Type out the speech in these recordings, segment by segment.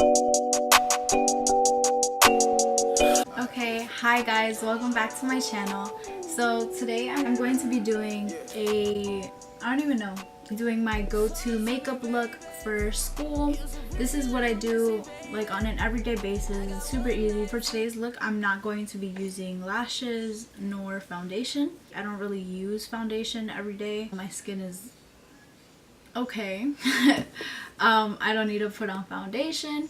Okay, hi guys, welcome back to my channel. So today I'm going to be doing doing my go-to makeup look for school. This is what I do like on an everyday basis. It's super easy. For today's look, I'm not going to be using lashes nor foundation. I don't really use foundation every day. My skin is okay. I don't need to put on foundation.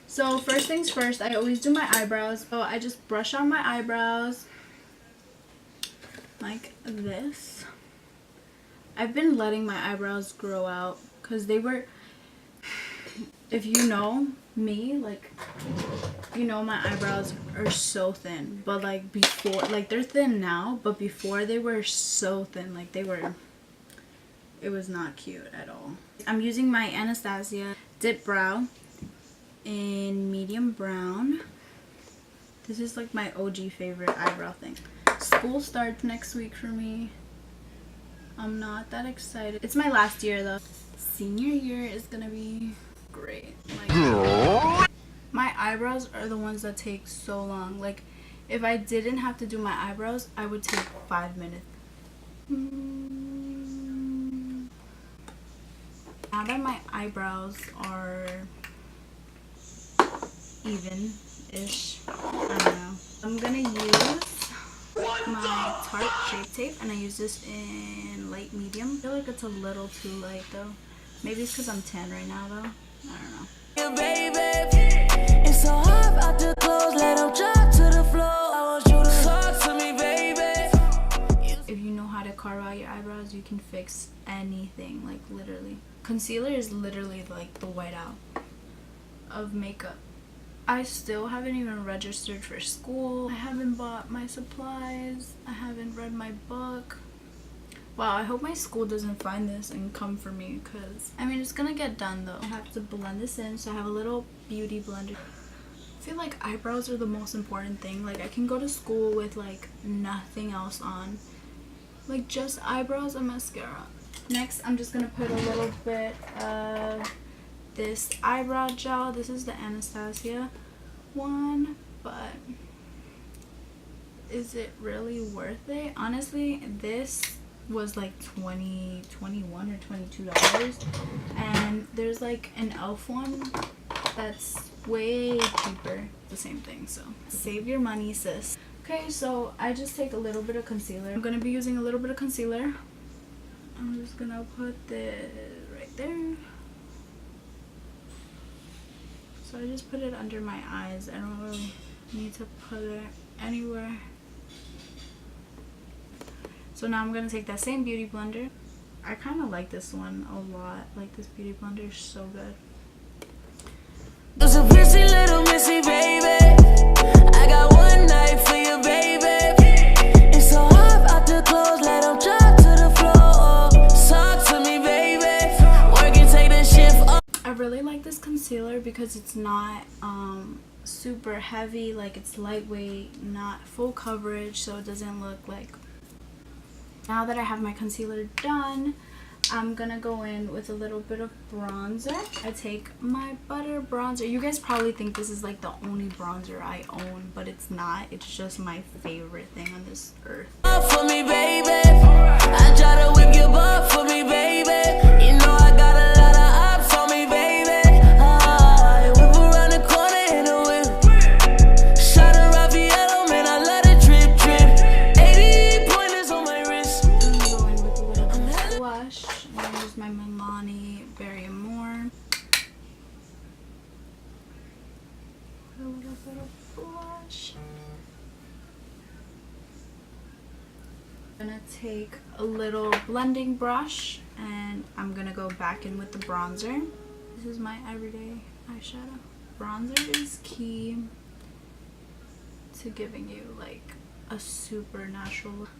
So first things first, I always do my eyebrows. So I just brush on my eyebrows like this. I've been letting my eyebrows grow out because they were, if you know me, like, you know my eyebrows are so thin. But like before, like they're thin now, but before they were so thin, like they were, it was not cute at all. I'm using my Anastasia Dip Brow in medium brown. This is like my OG favorite eyebrow thing. School starts next week for me. I'm not that excited. It's my last year though. Senior year is gonna be great. Like, my eyebrows are the ones that take so long. Like if I didn't have to do my eyebrows, I would take 5 minutes. Now that my eyebrows are even-ish, I don't know, I'm gonna use my Tarte Shape Tape, and I use this in light medium. I feel like it's a little too light though. Maybe it's because I'm tan right now though. I don't know. It's so hard out the clothes, let them drop to the floor. I want you to talk to me, baby. If you know how to carve out your eyebrows, you can fix anything, like literally. Concealer is literally like the whiteout of makeup. I still haven't even registered for school. I haven't bought my supplies. I haven't read my book. Wow, I hope my school doesn't find this and come for me, because I mean it's gonna get done though. I have to blend this in, so I have a little beauty blender. I feel like eyebrows are the most important thing. Like I can go to school with like nothing else on, like just eyebrows and mascara. Next, I'm just gonna put a little bit of this eyebrow gel. This is the Anastasia one, but is it really worth it? Honestly, this was like $21 or $22, and there's like an elf one that's way cheaper, the same thing. So save your money, sis. Okay, so I just take a little bit of concealer. I'm gonna be using a little bit of concealer. I'm just gonna put this right there. So I just put it under my eyes. I don't really need to put it anywhere. So now I'm gonna take that same beauty blender. I kind of like this one a lot. Like this beauty blender is so good. It's a pretty little missy baby. I got one night for you, baby. It's so hard out the clothes, let them drop to the floor. Talk to me, baby. Work and take the shift up. I really like this concealer because it's not super heavy. Like it's lightweight, not full coverage, so it doesn't look like. Now that I have my concealer done, I'm gonna go in with a little bit of bronzer. I take my butter bronzer. You guys probably think this is like the only bronzer I own, but it's not. It's just my favorite thing on this earth. For me, baby. I try to whip your butt for me, baby. You know I got a lot of up for me, baby. I whip around the corner in a whip. Shot a Raffaello, man, I let it drip, drip. 80 pointers on my wrist. I'm gonna go in with a little bit of blush. I'm gonna use my Milani Berry Amore. Put a little bit of blush. I'm gonna take a little blending brush and I'm gonna go back in with the bronzer. This is my everyday eyeshadow. Bronzer is key to giving you like a super natural look,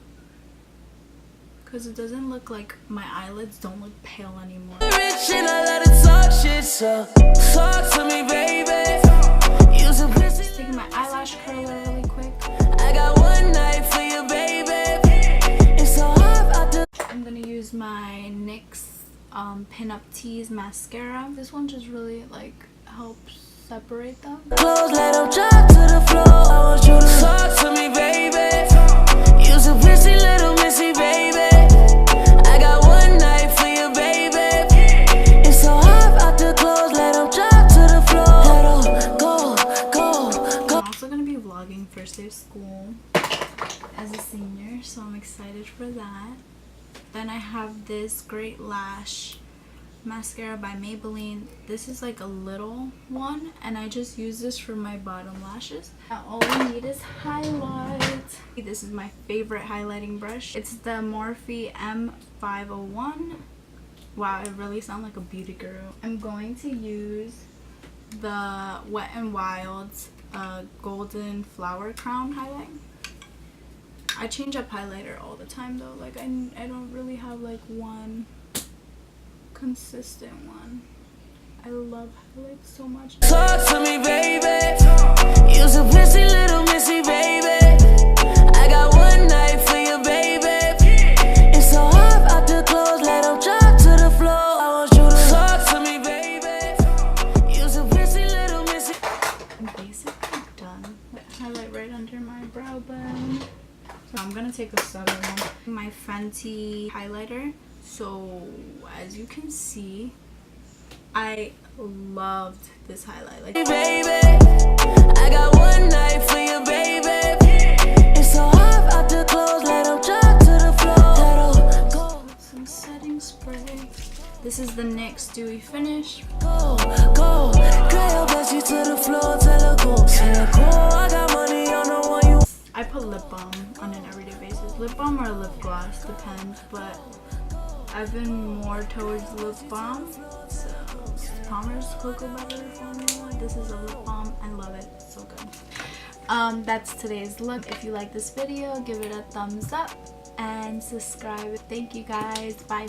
because it doesn't look like my eyelids don't look pale anymore. Rich and I let it talk shit, so talk to me, baby. Just taking my eyelash curler really quick. I got one night for you, baby. It's so hard out the. I'm gonna use my NYX Pin Up Tease mascara. This one just really like helps separate them. Close, let them drop to the floor. I want you to talk to me, baby. You's a pretty little missy, baby. I got one night for you, baby. It's so hot out the clothes, let them drop to the floor. Let them go, go, go. I'm also gonna be vlogging first day of school as a senior, so I'm excited for that. Then I have this Great Lash mascara by Maybelline. This is like a little one, and I just use this for my bottom lashes. Now all we need is highlight. This is my favorite highlighting brush. It's the Morphe M501. Wow, I really sound like a beauty guru. I'm going to use the Wet n Wild's Golden Flower Crown highlight. I change up highlighter all the time though. Like I don't really have like one consistent one. I love highlights so much. Talk to me, baby. You's a pretty little missy, baby. I got one night for you, baby. It's so hot out the clothes, let them drop to the floor. I want you to talk to me, baby. You's a pretty little missy. I'm basically done. Highlight right under my brow bone. So I'm gonna take a subtle one. My Fenty highlighter. So as you can see, I loved this highlight. Like, baby, I got one night for you, baby. It's so hot out the clothes, let them drop to the floor. Let them go. Some setting spray. This is the NYX Dewy Finish. Go, go. Girl, bless you to the floor, tell her go. Tell her go. I got money on the one you. I put lip balm on an everyday basis. Lip balm or lip gloss, depends, but I've been more towards lip balm. So Palmer's Cocoa Butter formula. This is a lip balm. I love it. It's so good. That's today's look. If you like this video, give it a thumbs up and subscribe. Thank you guys. Bye.